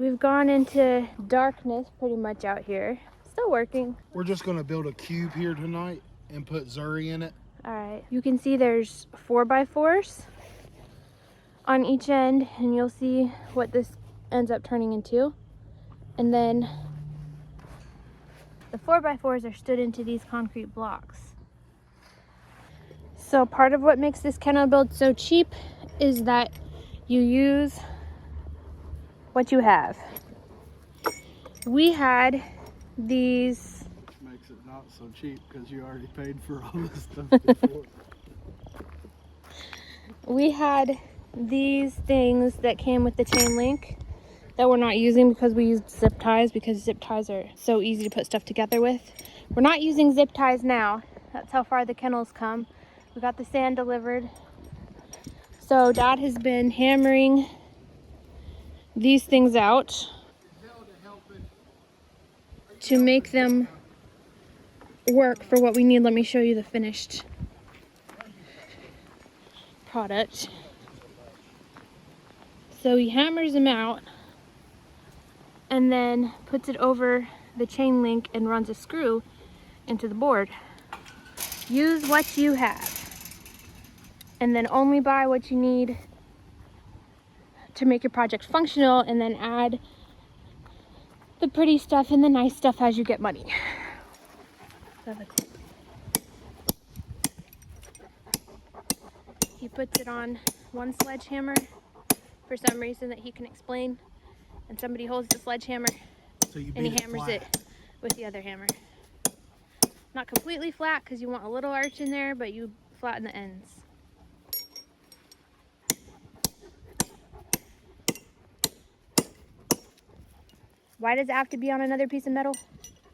we've gone into darkness pretty much out here. Still working. We're just gonna build a cube here tonight and put Zuri in it. All right, you can see there's 4x4s on each end, and you'll see what this ends up turning into. And then the 4x4s are stood into these concrete blocks. So part of what makes this kennel build so cheap is that you use what you have. We had these. Makes it not so cheap because you already paid for all this stuff before. We had these things that came with the chain link that we're not using because we used zip ties, because zip ties are so easy to put stuff together with. We're not using zip ties now. That's how far the kennels come. We got the sand delivered. So Dad has been hammering these things out to make them work for what we need. Let me show you the finished product. So he hammers them out and then puts it over the chain link and runs a screw into the board. Use what you have, and then only buy what you need to make your project functional, and then add the pretty stuff and the nice stuff as you get money. He puts it on one sledgehammer for some reason that he can explain, and somebody holds the sledgehammer and he hammers it with the other hammer. Not completely flat because you want a little arch in there, but you flatten the ends. Why does it have to be on another piece of metal?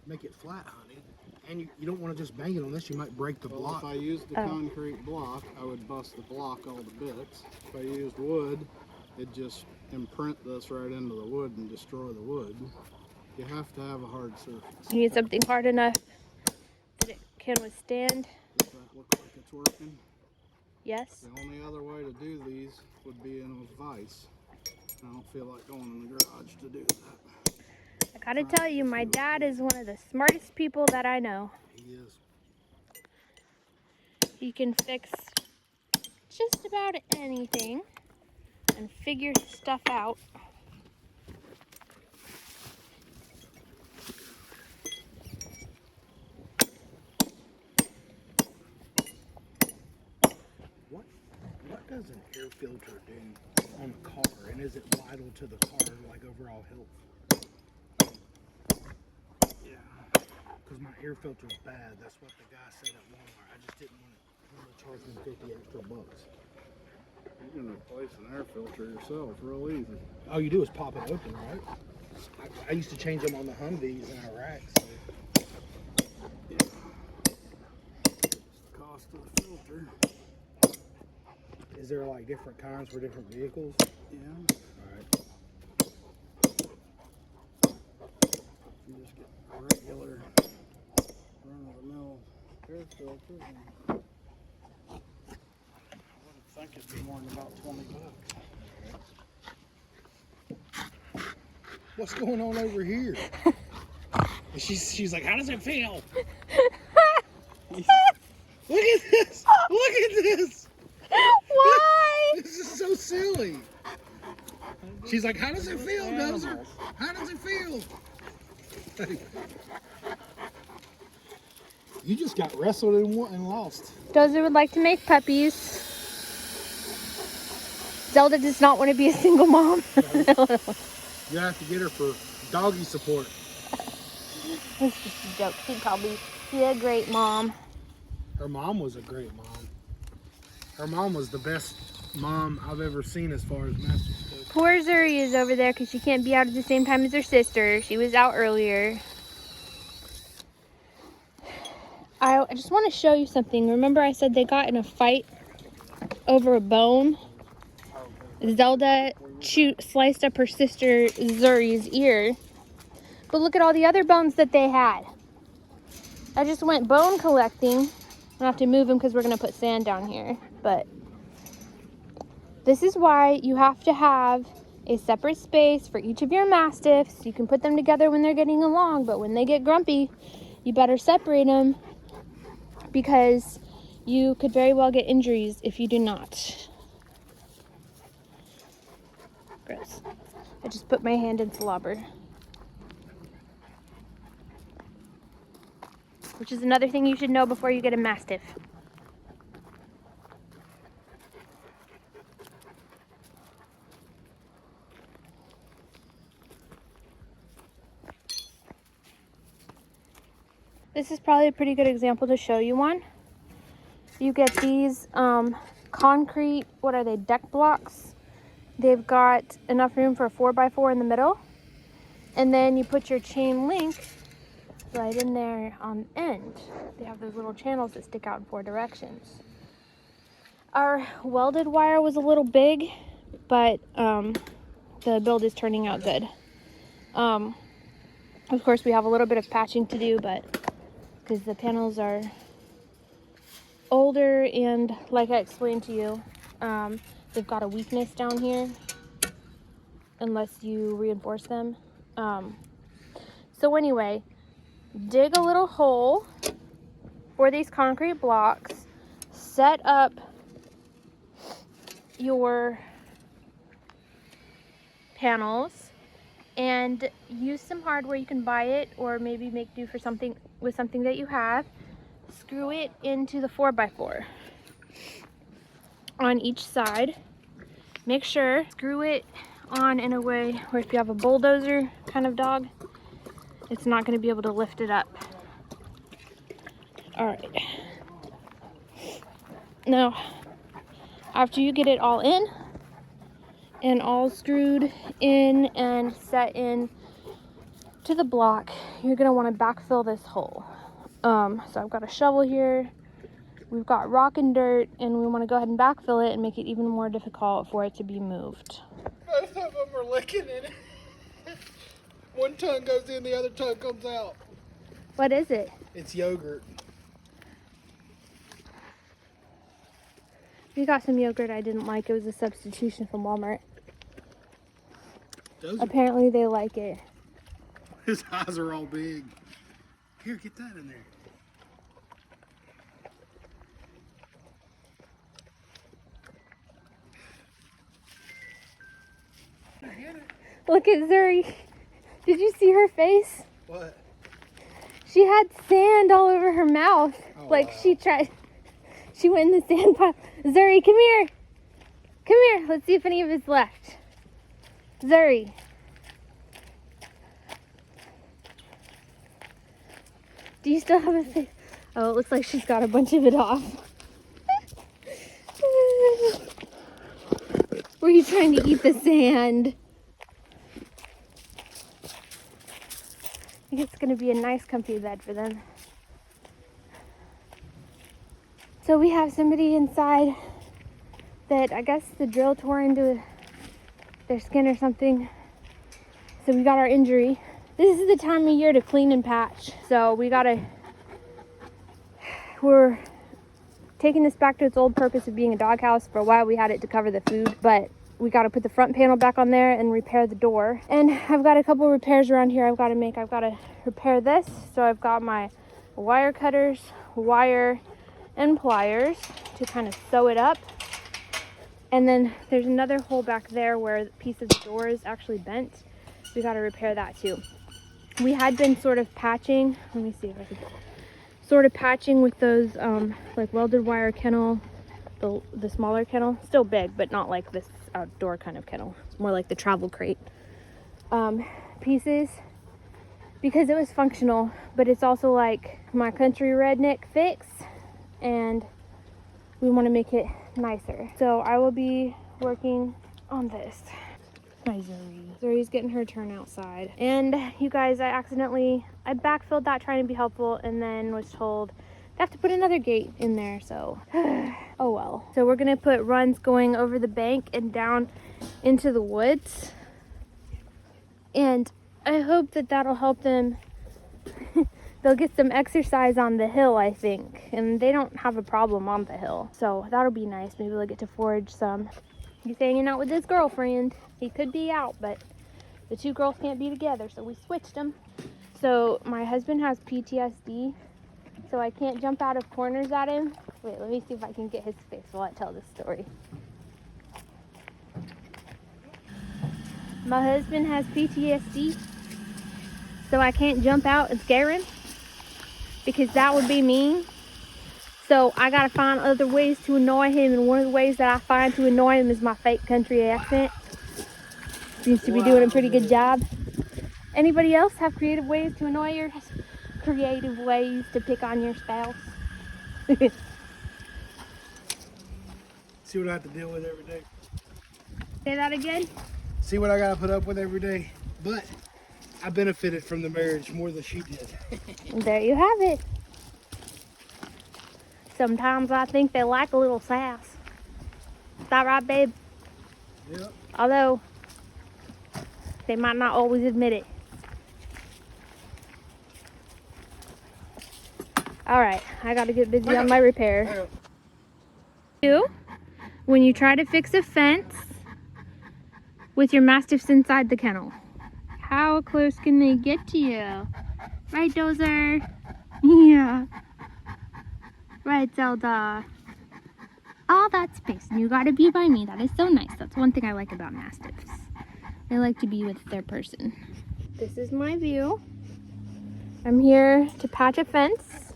Make it flat, honey. And you don't want to just bang it on this, you might break the block. If I used the concrete block, I would bust the block all to bits. If I used wood, it'd just imprint this right into the wood and destroy the wood. You have to have a hard surface. You need something hard enough that it can withstand. Does that look like it's working? Yes. The only other way to do these would be in a vise. I don't feel like going in the garage to do that. I gotta tell you, my dad is one of the smartest people that I know. He is. He can fix just about anything and figure stuff out. What does an air filter do on a car, and is it vital to the car, like overall health? Yeah, because my air filter's bad. That's what the guy said at Walmart. I just didn't want to charge him 50 extra bucks. You can replace an air filter yourself real easy. All you do is pop it open, right? I used to change them on the Humvees in Iraq. So. Yeah. It's the cost of the filter. Is there like different kinds for different vehicles? Yeah. Alright. You just get a regular run-of-the-mill air filter. And I wouldn't think it'd be more than about 20 bucks. What's going on over here? And she's like, how does it feel? Look at this! Look at this! Why? This is so silly. She's like, how does it feel, Dozer? How does it feel? You just got wrestled and lost. Dozer would like to make puppies. Zelda does not want to be a single mom. You have to get her for doggy support. It's just a joke. She'd probably be a great mom. Her mom was a great mom. Her mom was the best mom I've ever seen as far as Mastiffs go. Poor Zuri is over there because she can't be out at the same time as her sister. She was out earlier. I just want to show you something. Remember I said they got in a fight over a bone? Zelda sliced up her sister Zuri's ear. But look at all the other bones that they had. I just went bone collecting. I have to move them because we're going to put sand down here. But this is why you have to have a separate space for each of your Mastiffs. You can put them together when they're getting along, but when they get grumpy, you better separate them because you could very well get injuries if you do not. Gross. I just put my hand in slobber. Which is another thing you should know before you get a Mastiff. This is probably a pretty good example to show you one. You get these concrete, what are they, deck blocks. They've got enough room for a 4x4 in the middle. And then you put your chain link right in there on the end. They have those little channels that stick out in 4 directions. Our welded wire was a little big, but the build is turning out good. Of course, we have a little bit of patching to do, but because the panels are older and, like I explained to you, they've got a weakness down here unless you reinforce them. So anyway, dig a little hole for these concrete blocks, set up your panels, and use some hardware. You can buy it or maybe make do for something with something that you have. Screw it into the 4x4 on each side. Make sure screw it on in a way where if you have a bulldozer kind of dog, it's not going to be able to lift it up. All right. Now, after you get it all in and all screwed in and set in to the block, you're going to want to backfill this hole. So I've got a shovel here, we've got rock and dirt, and we want to go ahead and backfill it and make it even more difficult for it to be moved. Both of them are licking in it. One tongue goes in, the other tongue comes out. What is it? It's yogurt. We got some yogurt I didn't like. It was a substitution from Walmart. Apparently they like it. His eyes are all big. Here, get that in there. Look at Zuri. Did you see her face? What? She had sand all over her mouth. Oh, like wow. She went in the sand pile. Zuri, come here. Come here. Let's see if any of it's left. Zuri. Do you still have a face? Oh, it looks like she's got a bunch of it off. Were you trying to eat the sand? I think it's going to be a nice comfy bed for them. So we have somebody inside that I guess the drill tore into their skin or something. So we got our injury. This is the time of year to clean and patch. So we're taking this back to its old purpose of being a doghouse. For a while we had it to cover the food, but we got to put the front panel back on there and repair the door. And I've got a couple repairs around here I've got to make. I've got to repair this. So I've got my wire cutters, wire, and pliers to kind of sew it up. And then there's another hole back there where the piece of the door is actually bent. We got to repair that too. We had been sort of patching. Let me see if I can. Sort of patching with those like welded wire kennel, the smaller kennel, still big, but not like this outdoor kind of kennel. It's more like the travel crate pieces, because it was functional, but it's also like my country redneck fix, and we want to make it nicer. So I will be working on this. Hi, Zoe. Zoe's getting her turn outside. And you guys, I backfilled that trying to be helpful, and then was told I have to put another gate in there, so oh well. So we're gonna put runs going over the bank and down into the woods. And I hope that that'll help them. They'll get some exercise on the hill, I think. And they don't have a problem on the hill. So that'll be nice. Maybe they'll get to forage some He's hanging out with his girlfriend. He could be out, but the two girls can't be together, so we switched them. So my husband has PTSD, so I can't jump out of corners at him. Wait, let me see if I can get his face while I tell this story. My husband has PTSD, so I can't jump out and scare him because that would be mean. So I gotta find other ways to annoy him, and one of the ways that I find to annoy him is my fake country accent. Seems to be doing a pretty good job. Anybody else have creative ways to annoy your creative ways to pick on your spouse? See what I have to deal with every day. Say that again? See what I gotta put up with every day. But I benefited from the marriage more than she did. There you have it. Sometimes I think they like a little sass. Is that right, babe? Yep. Although, they might not always admit it. Alright, I gotta get busy on my repair. When you try to fix a fence with your Mastiffs inside the kennel, how close can they get to you? Right, Dozer? Yeah. Right, Zelda. All that space, and you gotta be by me. That is so nice. That's one thing I like about Mastiffs. They like to be with their person. This is my view. I'm here to patch a fence.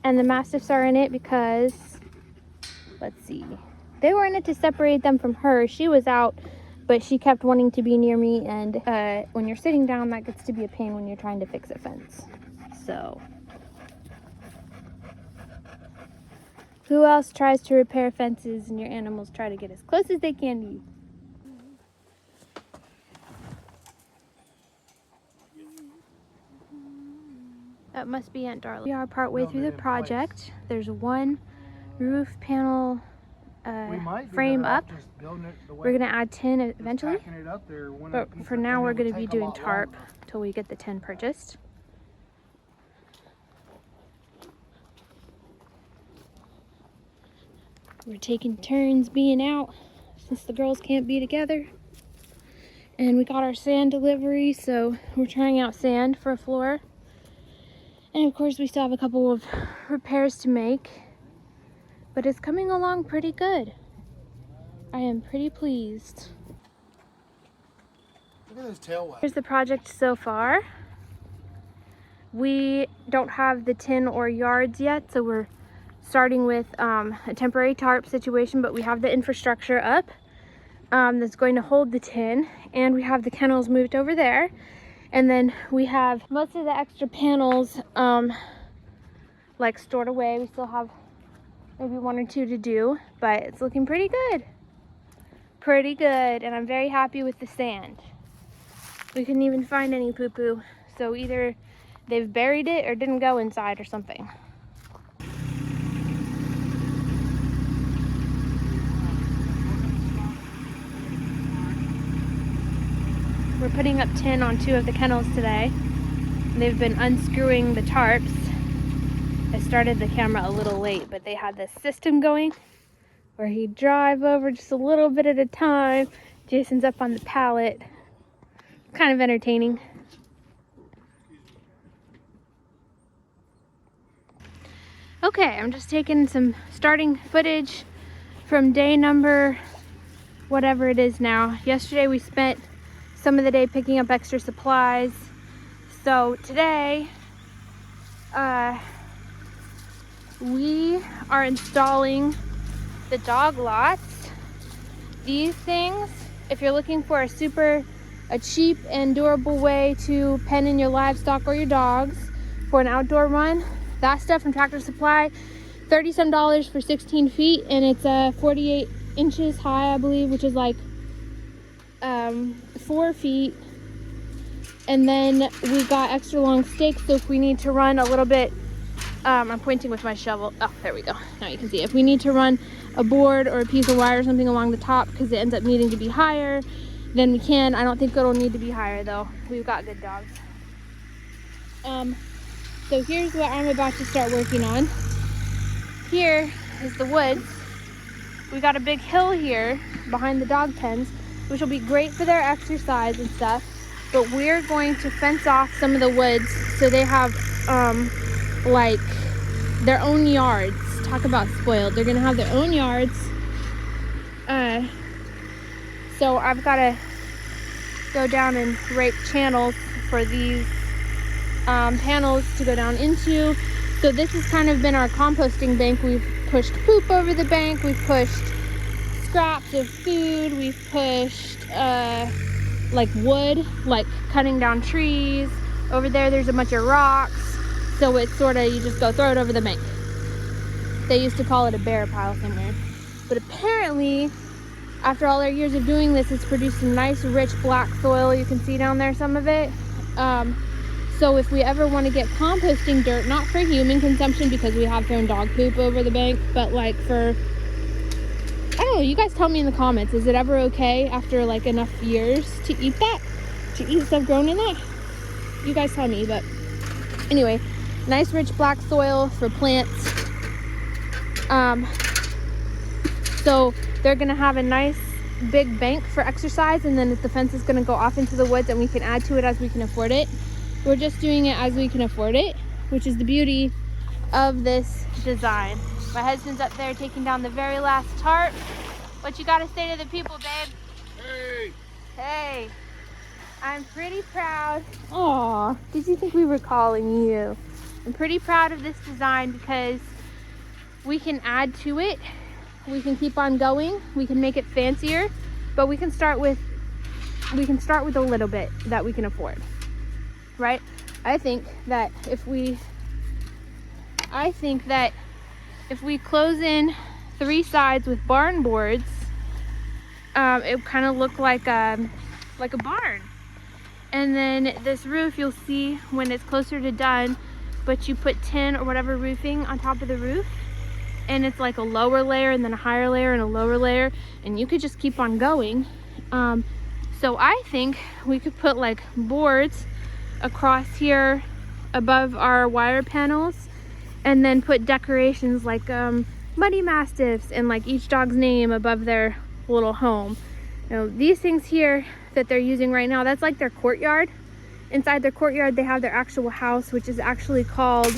And the Mastiffs are in it because, let's see, they were in it to separate them from her. She was out, but she kept wanting to be near me, and when you're sitting down, that gets to be a pain when you're trying to fix a fence. So, who else tries to repair fences and your animals try to get as close as they can to you? That must be Aunt Darla. We are partway through the project. There's one roof panel frame up. We're gonna add 10 eventually, but for now we're gonna be doing tarp till we get the 10 purchased. We're taking turns being out since the girls can't be together. And we got our sand delivery, so we're trying out sand for a floor. And of course we still have a couple of repairs to make, but it's coming along pretty good. I am pretty pleased. Look at those tail wags. Here's the project so far. We don't have the tin or yards yet, so we're starting with a temporary tarp situation, but we have the infrastructure up that's going to hold the tin, and we have the kennels moved over there. And then we have most of the extra panels like stored away. We still have maybe 1 or 2 to do, but it's looking pretty good. Pretty good, and I'm very happy with the sand. We couldn't even find any poo-poo, so either they've buried it or didn't go inside or something. We're putting up tin on 2 of the kennels today. They've been unscrewing the tarps. I started the camera a little late, but they had this system going where he'd drive over just a little bit at a time. Jason's up on the pallet. Kind of entertaining. Okay, I'm just taking some starting footage from day number whatever it is now. Yesterday we spent some of the day picking up extra supplies. So today, we are installing the dog lots. These things, if you're looking for a cheap and durable way to pen in your livestock or your dogs for an outdoor run, that stuff from Tractor Supply, $30 some for 16 feet, and it's 48 inches high, I believe, which is like 4 feet. And then we got extra long stakes, so if we need to run a little bit, I'm pointing with my shovel. Oh, there we go. Now you can see. If we need to run a board or a piece of wire or something along the top because it ends up needing to be higher, then we can. I don't think it'll need to be higher though. We've got good dogs. So here's what I'm about to start working on. Here is the woods we got a big hill here behind the dog pens, which will be great for their exercise and stuff. But we're going to fence off some of the woods so they have like their own yards. Talk about spoiled. They're gonna have their own yards. So I've got to go down and rake channels for these panels to go down into. So this has kind of been our composting bank. We've pushed poop over the bank. We've pushed scraps of food. We've pushed like wood, like cutting down trees. Over there's a bunch of rocks. So it's sort of, you just go throw it over the bank. They used to call it a bear pile somewhere. But apparently, after all our years of doing this, it's produced some nice, rich black soil. You can see down there some of it. So if we ever want to get composting dirt, not for human consumption because we have thrown dog poop over the bank, but like for, I don't know, you guys tell me in the comments, is it ever okay after like enough years to eat that? To eat stuff grown in that? You guys tell me, but anyway, nice rich black soil for plants. So they're gonna have a nice big bank for exercise, and then the fence is gonna go off into the woods and we can add to it as we can afford it. We're just doing it as we can afford it, which is the beauty of this design. My husband's up there taking down the very last tarp. What you gotta say to the people, babe? Hey! Hey, I'm pretty proud. Aw, did you think we were calling you? I'm pretty proud of this design because we can add to it. We can keep on going. We can make it fancier, but we can start with a little bit that we can afford, right? I think that if we close in 3 sides with barn boards, it kind of look like a barn. And then this roof, you'll see when it's closer to done, but you put tin or whatever roofing on top of the roof, and it's like a lower layer and then a higher layer and a lower layer, and you could just keep on going. So I think we could put like boards across here above our wire panels, and then put decorations like Muddy Mastiffs and like each dog's name above their little home. You know, these things here that they're using right now, that's like their courtyard. Inside their courtyard they have their actual house, which is actually called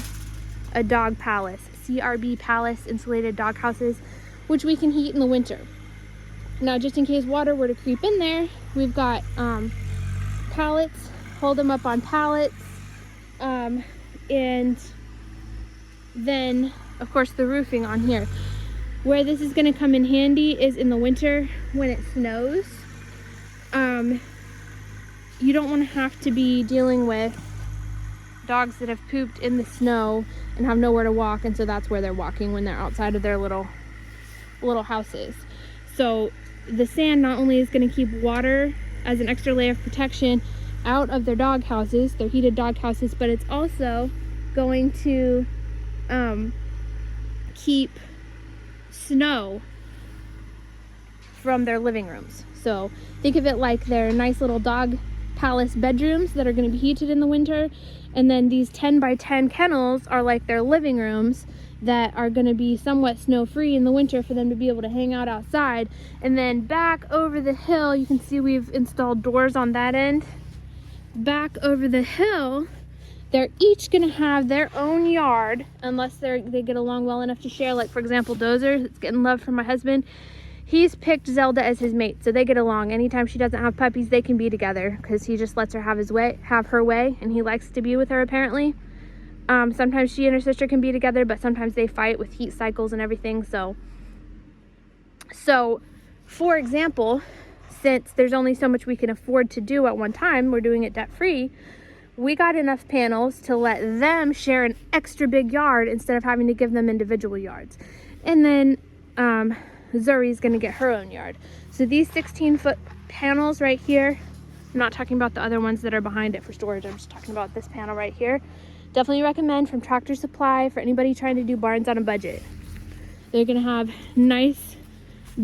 a dog palace. CRB Palace, insulated dog houses, which we can heat in the winter. Now, just in case water were to creep in there, we've got pallets, hold them up on pallets, and then of course the roofing on here. Where this is going to come in handy is in the winter when it snows. You don't want to have to be dealing with dogs that have pooped in the snow and have nowhere to walk, and so that's where they're walking when they're outside of their little houses. So the sand not only is going to keep water as an extra layer of protection out of their dog houses, their heated dog houses, but it's also going to keep snow from their living rooms. So think of it like their nice little dog palace bedrooms that are going to be heated in the winter, and then these 10 by 10 kennels are like their living rooms that are going to be somewhat snow free in the winter for them to be able to hang out outside. And then back over the hill, you can see we've installed doors on that end. Back over the hill, they're each going to have their own yard, unless they get along well enough to share. Like for example, Dozer, that's getting love from my husband, he's picked Zelda as his mate, so they get along. Anytime she doesn't have puppies, they can be together because he just lets her have her way, and he likes to be with her apparently. Sometimes she and her sister can be together, but sometimes they fight with heat cycles and everything. So for example, since there's only so much we can afford to do at one time, we're doing it debt free, we got enough panels to let them share an extra big yard instead of having to give them individual yards. And then Zuri's gonna get her own yard. So these 16-foot panels right here, I'm not talking about the other ones that are behind it for storage, I'm just talking about this panel right here. Definitely recommend from Tractor Supply for anybody trying to do barns on a budget. They're gonna have nice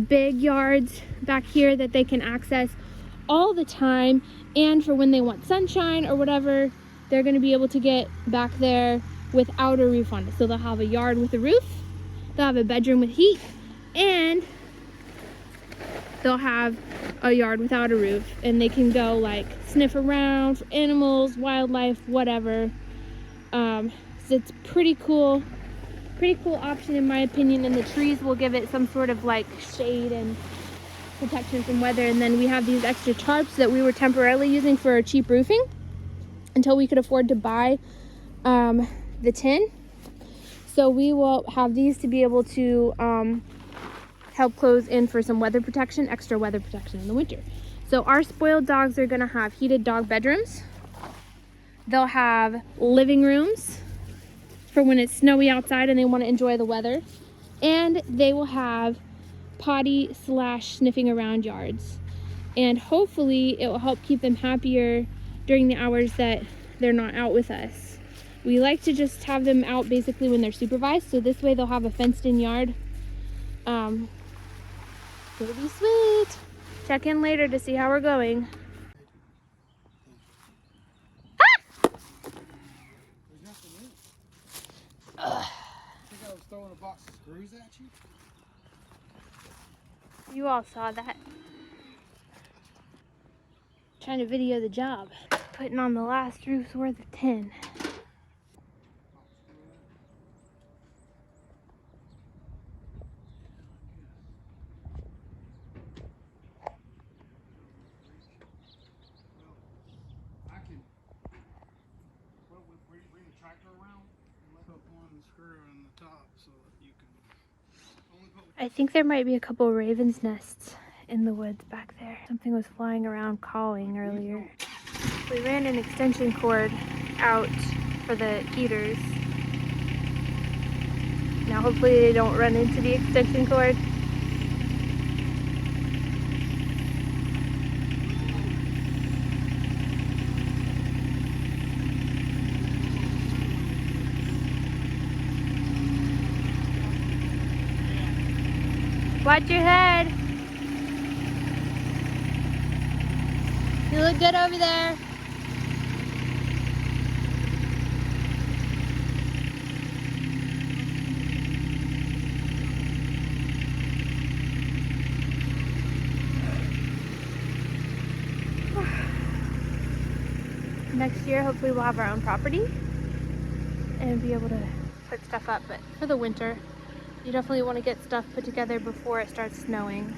big yards back here that they can access all the time, and for when they want sunshine or whatever, they're gonna be able to get back there without a roof on it. So they'll have a yard with a roof, they'll have a bedroom with heat, and they'll have a yard without a roof, and they can go like sniff around for animals, wildlife, whatever. So it's pretty cool option in my opinion, and the trees will give it some sort of like shade and protection from weather. And then we have these extra tarps that we were temporarily using for cheap roofing until we could afford to buy the tin. So we will have these to be able to help close in for some weather protection, extra weather protection in the winter. So our spoiled dogs are gonna have heated dog bedrooms. They'll have living rooms for when it's snowy outside and they want to enjoy the weather. And they will have potty / sniffing around yards. And hopefully it will help keep them happier during the hours that they're not out with us. We like to just have them out basically when they're supervised, so this way they'll have a fenced in yard. It'll be sweet. Check in later to see how we're going. I think I was throwing a box of screws at you. You all saw that. Trying to video the job. Putting on the last roof's worth of tin. Bring the tractor around and let put one screw in the top so that you can only put. I think there might be a couple ravens' nests in the woods back there. Something was flying around calling earlier. We ran an extension cord out for the heaters. Now hopefully they don't run into the extension cord. Watch your head. You look good over there. Next year, hopefully we'll have our own property and be able to put stuff up, but for the winter, you definitely want to get stuff put together before it starts snowing.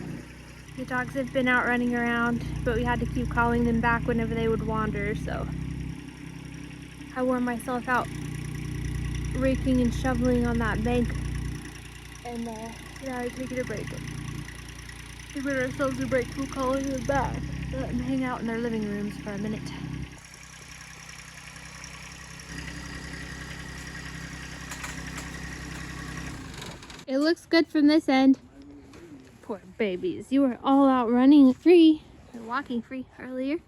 The dogs have been out running around, but we had to keep calling them back whenever they would wander, so I wore myself out raking and shoveling on that bank, and yeah, I taking a break. Giving ourselves a break from calling them back. Let them hang out in their living rooms for a minute. It looks good from this end. Poor babies. You were all out running free or walking free earlier.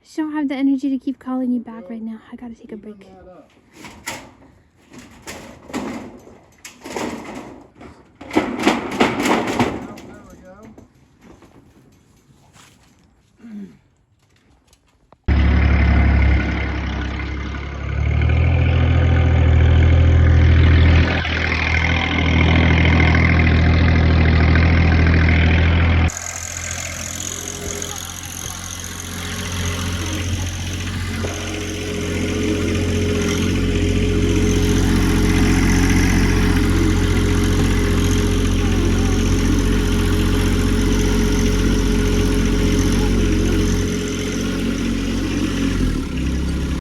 Just don't have the energy to keep calling you back right now. I gotta take a break.